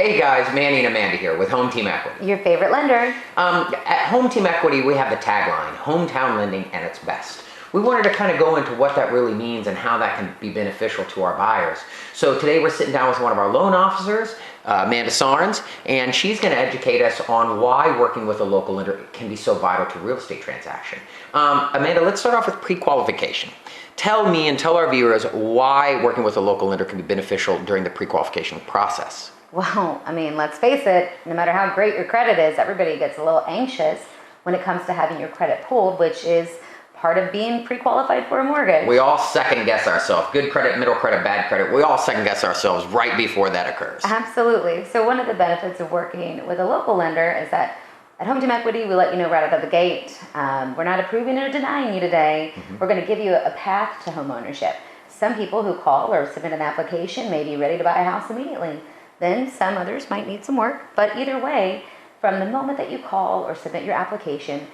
Hey guys, Manny and Amanda here with Home Team Equity. Your favorite lender. At Home Team Equity, we have the tagline, hometown lending at its best. We wanted to kind of go into what that really means and how that can be beneficial to our buyers. So today we're sitting down with one of our loan officers, Amanda Sarnes, and she's going to educate us on why working with a local lender can be so vital to real estate transaction. Amanda, let's start off with pre-qualification. Tell me and tell our viewers why working with a local lender can be beneficial during the pre-qualification process. Well, I mean, let's face it, no matter how great your credit is, everybody gets a little anxious when it comes to having your credit pulled, which is part of being pre-qualified for a mortgage. We all second guess ourselves. Good credit, middle credit, bad credit. We all second guess ourselves right before that occurs. Absolutely. So one of the benefits of working with a local lender is that at Home Team Equity, we let you know right out of the gate, we're not approving or denying you today. We're going to give you a path to home ownership. Some people who call or submit an application may be ready to buy a house immediately. Then some others might need some work, but either way, from the moment that you call or submit your application,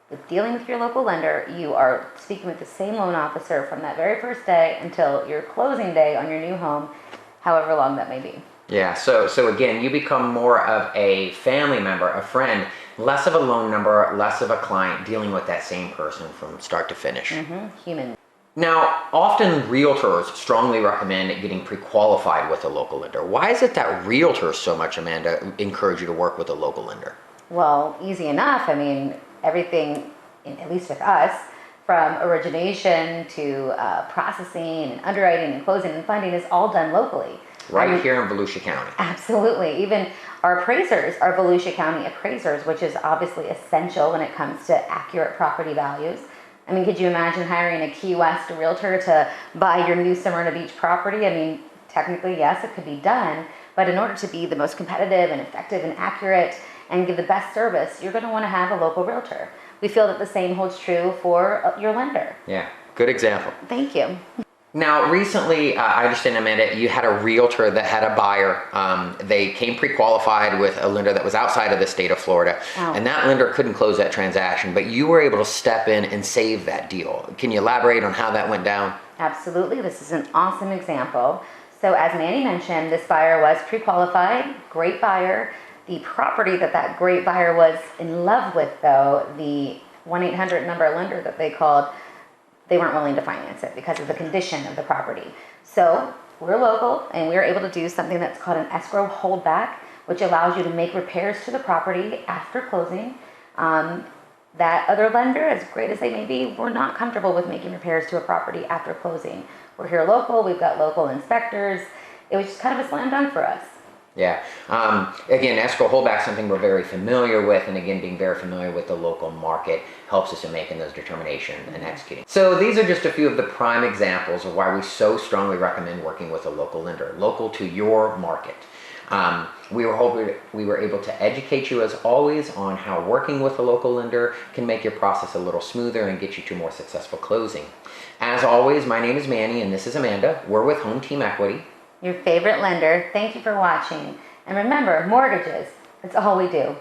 with dealing with your local lender, you are speaking with the same loan officer from that very first day until your closing day on your new home, however long that may be. Yeah, so again, you become more of a family member, a friend, less of a loan number, less of a client, dealing with that same person from start to finish. Human. Now, often realtors strongly recommend getting pre-qualified with a local lender. Why is it that realtors so much, Amanda, encourage you to work with a local lender? Well, easy enough. I mean, everything, at least with us, from origination to processing and underwriting and closing and funding is all done locally. Right here in Volusia County. Absolutely. Even our appraisers are Volusia County appraisers, which is obviously essential when it comes to accurate property values. I mean, could you imagine hiring a Key West realtor to buy your new Smyrna Beach property? I mean, technically, yes, it could be done, but in order to be the most competitive and effective and accurate and give the best service, you're going to want to have a local realtor. We feel that the same holds true for your lender. Yeah, good example. Thank you. Now, recently, I understand, Amanda, you had a realtor that had a buyer. They came pre-qualified with a lender that was outside of the state of Florida, and that lender couldn't close that transaction, but you were able to step in and save that deal. Can you elaborate on how that went down? Absolutely. This is an awesome example. So as Manny mentioned, this buyer was pre-qualified, great buyer. The property that great buyer was in love with, though, the 1-800 number lender that they called, they weren't willing to finance it because of the condition of the property. So we're local and we're able to do something that's called an escrow holdback, which allows you to make repairs to the property after closing. That other lender, as great as they may be, we're not comfortable with making repairs to a property after closing. We're here local, we've got local inspectors. It was just kind of a slam dunk for us. Yeah. Again, escrow holdback is something we're very familiar with, and again, being very familiar with the local market helps us in making those determinations and executing. So these are just a few of the prime examples of why we so strongly recommend working with a local lender, local to your market. We were able to educate you as always on how working with a local lender can make your process a little smoother and get you to a more successful closing. As always, my name is Manny and this is Amanda. We're with Home Team Equity. Your favorite lender. Thank you for watching. And remember, mortgages, it's all we do.